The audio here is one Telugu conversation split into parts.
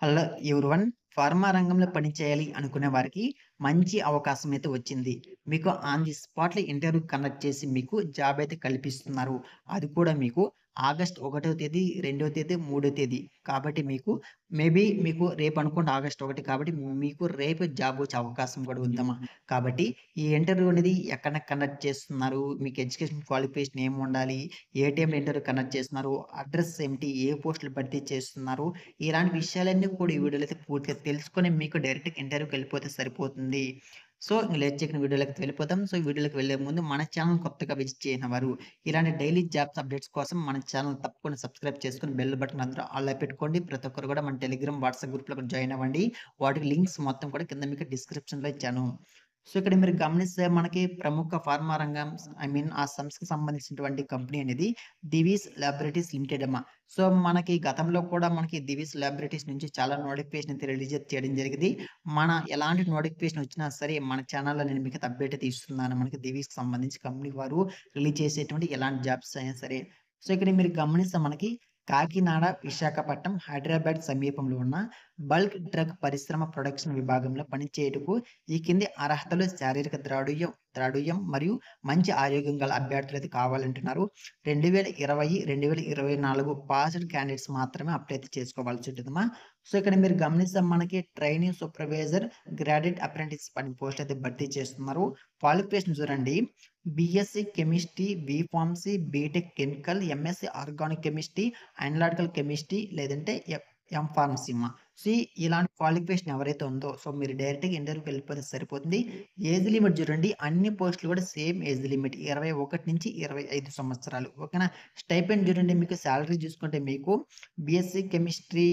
Hello everyone. ఫార్మా రంగంలో పనిచేయాలి అనుకునే వారికి మంచి అవకాశం అయితే వచ్చింది. మీకు ఆన్ ది స్పాట్‌లో ఇంటర్వ్యూ కండక్ట్ చేసి మీకు జాబ్ అయితే కల్పిస్తున్నారు. అది కూడా మీకు ఆగస్ట్ 1 తేదీ, 2 తేదీ, 3 తేదీ. కాబట్టి మీకు మీకు రేపు అనుకోండి ఆగస్ట్ 1 కాబట్టి మీకు రేపు జాబ్ వచ్చే అవకాశం కూడా ఉందమ్మా. కాబట్టి ఈ ఇంటర్వ్యూ అనేది ఎక్కడ కండక్ట్ చేస్తున్నారు? మీకు ఎడ్యుకేషన్ క్వాలిఫికేషన్ ఏమి ఉండాలి? ఏ టైంలో ఇంటర్వ్యూ కండక్ట్ చేస్తున్నారు? అడ్రెస్ ఏమిటి? ఏ పోస్టులు భర్తీ చేస్తున్నారు? ఇలాంటి విషయాలన్నీ కూడా ఈ వీడియోలో అయితే పూర్తిగా తెలుసుకొని మీకు డైరెక్ట్‌గా ఇంటర్వ్యూకెళ్ళిపోతే సరిపోతుంది. సో, ఇంక లేట్ చేయకుండా వీడియోలోకి వెళ్ళిపోదాం. సో, ఈ వీడియోలోకి వెళ్ళే ముందు మన ఛానెల్ కొత్తగా విజిట్ చేయని వారు ఇలాంటి డైలీ జాబ్స్ అప్డేట్స్ కోసం మన ఛానెల్ తప్పకుండా సబ్స్క్రైబ్ చేసుకొని బెల్ బటన్ అందరూ ఆల్‌లో పెట్టుకోండి. ప్రతి ఒక్కరు కూడా మన టెలిగ్రామ్, వాట్సాప్ గ్రూప్‌లో కూడా జాయిన్ అవ్వండి. వాటికి లింక్స్ మొత్తం కూడా కింద మీకు డిస్క్రిప్షన్‌లో ఇచ్చాను. సో, ఇక్కడ మీరు గమనిస్తే మనకి ప్రముఖ ఫార్మా రంగం ఆ సంస్థకి సంబంధించినటువంటి కంపెనీ అనేది దివీస్ లాబొరేటరీస్ లిమిటెడ్ అమ్మ. సో, మనకి గతంలో కూడా మనకి దివీస్ లాబొరేటరీస్ నుంచి చాలా నోటిఫికేషన్ అయితే రిలీజ్ చేయడం జరిగింది. ఎలాంటి నోటిఫికేషన్ వచ్చినా సరే మన ఛానెల్‌లో నేను మీకైతే అప్డేట్ అయితే ఇస్తున్నాను. మనకి దివీస్‌కి సంబంధించి కంపెనీ వారు రిలీజ్ చేసేటువంటి ఎలాంటి జాబ్స్ అయినా సరే. సో, ఇక్కడ మీరు గమనిస్తే మనకి కాకినాడ, విశాఖపట్నం, హైదరాబాద్ సమీపంలో ఉన్న బల్క్ డ్రగ్ పరిశ్రమ ప్రొడక్షన్ విభాగంలో పనిచేయుటకు ఈ కింది అర్హతలు శారీరక ద్రఢుయం మరియు మంచి ఆరోగ్యం గల అభ్యర్థులైతే కావాలంటున్నారు. 2020, 2024 పాస్డ్ క్యాండిడేట్స్ మాత్రమే అప్లై అయితే చేసుకోవాల్సి ఉంటుందమ్మా. సో, ఇక్కడ మీరు గమనిస్తే మనకి ట్రైనింగ్ సూపర్వైజర్, గ్రాడ్యుయేట్ అప్రెంటిస్ పని పోస్ట్ అయితే భర్తీ చేస్తున్నారు. క్వాలిఫికేషన్ చూడండి. BSc chemistry, B Pharmacy, BTech chemical, MSc organic chemistry, analytical chemistry లేదంటే ఎంఫార్మసీ అమ్మా. సో, ఇలాంటి క్వాలిఫికేషన్ ఎవరైతే ఉందో సో, మీరు డైరెక్ట్‌గా ఇంటర్వ్యూకి వెళ్ళిపోతే సరిపోతుంది. ఏజ్ లిమిట్ చూడండి. అన్ని పోస్టులు కూడా సేమ్ ఏజ్ లిమిట్ 21-25 సంవత్సరాలు. ఓకేనా? స్టైపెండ్ చూడండి. మీకు సాలరీ చూసుకుంటే మీకు బీఎస్సీ కెమిస్ట్రీ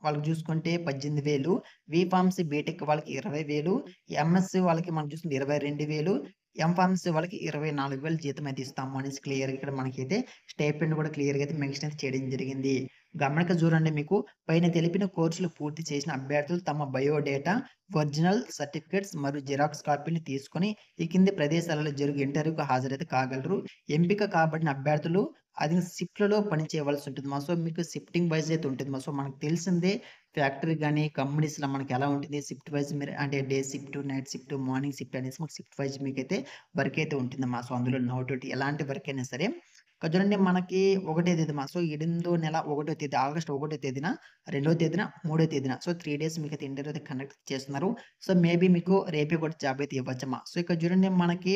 వాళ్ళకి చూసుకుంటే 18,000, బీఫార్మసీ, బీటెక్ వాళ్ళకి 20,000, ఎంఎస్సీ వాళ్ళకి మనం చూసుకుంటే 22,000, ఎంఫార్మసీ వాళ్ళకి 24,000 జీతం అయితే ఇస్తాము అనేసి క్లియర్‌గా ఇక్కడ మనకైతే స్టైపెండ్ కూడా క్లియర్‌గా అయితే మెన్షన్ అయితే చేయడం జరిగింది. గమనిక చూడండి. మీకు పైన తెలిపిన కోర్సులు పూర్తి చేసిన అభ్యర్థులు తమ బయోడేటా, ఒరిజినల్ సర్టిఫికేట్స్ మరియు జిరాక్స్ కాపీని తీసుకొని ఈ కింది ప్రదేశాలలో జరిగే ఇంటర్వ్యూకి హాజరైతే కాగలరు. ఎంపిక కాబడిన అభ్యర్థులు అది షిఫ్ట్‌లలో పని చేయవలసి ఉంటుందమ్మా. సో, మీకు షిఫ్టింగ్ వైస్ అయితే ఉంటుందమ్మా. సో, మనకు తెలిసిందే ఫ్యాక్టరీ గాని, కంపెనీస్‌లో మనకి ఎలా ఉంటుంది షిఫ్ట్ వైస్ మీరు అంటే day shift, night shift, morning shift అనేసి మనకు షిఫ్ట్ వైస్ మీకైతే వర్క్ అయితే ఉంటుందమ్మా. సో, అందులో నో డౌట్ ఎలాంటి వర్క్ అయినా సరే. ఇక్కడ చూడండి మనకి ఒకటో తేదీమా. సో, 8వ నెల 1వ తేదీ ఆగస్ట్ 1వ తేదీన, 2వ తేదీన, 3వ తేదీన. సో, 3 డేస్ మీకైతే ఇంటర్వ్యూ అయితే కండక్ట్ చేస్తున్నారు. సో, మేబీ మీకు రేపే కూడా జాబ్ అయితే ఇవ్వచ్చమ్మా. సో, ఇక్కడ చూడండి మనకి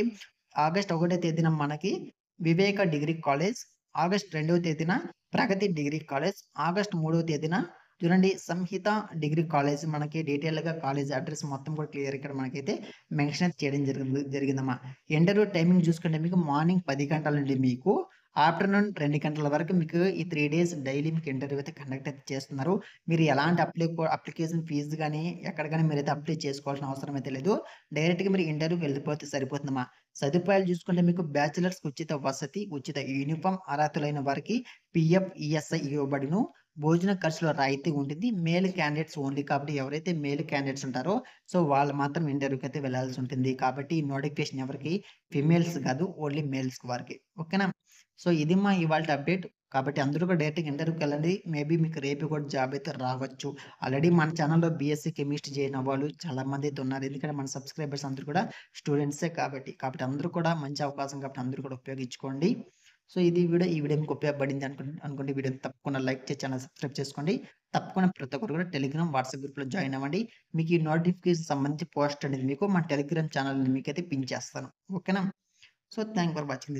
ఆగస్ట్ 1వ తేదీన మనకి వివేక డిగ్రీ కాలేజ్, ఆగస్ట్ 2వ తేదీన ప్రగతి డిగ్రీ కాలేజ్, ఆగస్ట్ 3వ తేదీన చూడండి సంహిత డిగ్రీ కాలేజ్ మనకి డీటెయిల్‌గా కాలేజ్ అడ్రెస్ మొత్తం కూడా క్లియర్ ఇక్కడ మనకైతే మెన్షన్ చేయడం జరిగిందమ్మా. ఇంటర్వ్యూ టైమింగ్ చూసుకుంటే మీకు మార్నింగ్ 10 గంటల నుండి మీకు ఆఫ్టర్‌నూన్ 2 గంటల వరకు మీకు ఈ 3 డేస్ డైలీ మీకు ఇంటర్వ్యూ అయితే కండక్ట్ అయితే చేస్తున్నారు. మీరు ఎలాంటి అప్లికేషన్ ఫీజు గాని, ఎక్కడ గాని మీరైతే అప్లై చేసుకోవాల్సిన అవసరం అయితే లేదు. డైరెక్ట్‌గా మీరు ఇంటర్వ్యూకి వెళ్ళిపోతే సరిపోతుందమ్మా. సదుపాయాలు చూసుకుంటే మీకు బ్యాచిలర్స్‌కి ఉచిత వసతి, ఉచిత యూనిఫార్మ్, అర్హతలైన వారికి పీఎఫ్, ఈఎస్ఐ ఇవ్వబడును. భోజన ఖర్చులో రాయితీ ఉంటుంది. మేల్ క్యాండిడేట్స్ ఓన్లీ కాబట్టి ఎవరైతే మేల్ క్యాండిడేట్స్ ఉంటారో సో, వాళ్ళు మాత్రం ఇంటర్వ్యూకి అయితే వెళ్ళాల్సి ఉంటుంది. కాబట్టి ఈ నోటిఫికేషన్ ఎవరికి ఫీమేల్స్ కాదు. ఓన్లీ మేల్స్ వారికి. ఓకేనా? సో, ఇది మా ఇవాల్టి అప్డేట్. కాబట్టి అందరూ కూడా డైరెక్ట్‌గా ఇంటర్వ్యూకెళ్ళండి. మేబీ మీకు రేపు కూడా జాబ్ అయితే రావచ్చు. ఆల్రెడీ మన ఛానెల్‌లో బీఎస్సీ కెమిస్ట్రీ జాయిన్ అవ్వాళ్ళు చాలా మంది అయితే ఉన్నారు. ఎందుకంటే మన సబ్స్క్రైబర్స్ అందరూ కూడా స్టూడెంట్సే కాబట్టి. కాబట్టి అందరూ కూడా మంచి అవకాశం కాబట్టి అందరూ కూడా ఉపయోగించుకోండి. సో, ఈ వీడియో మీకు ఉపయోగపడింది అనుకుంటే వీడియోని తప్పకుండా లైక్ చేసి ఛానెల్ సబ్స్క్రైబ్ చేసుకోండి. తప్పకుండా ప్రతి ఒక్కరు కూడా టెలిగ్రామ్, వాట్సాప్ గ్రూప్‌లో జాయిన్ అవ్వండి. మీకు ఈ నోటిఫికేషన్ సంబంధించి పోస్ట్ అనేది మీకు మన టెలిగ్రామ్ ఛానెల్‌ని మీకైతే పిన్ చేస్తాను. ఓకేనా? So, thank for watching this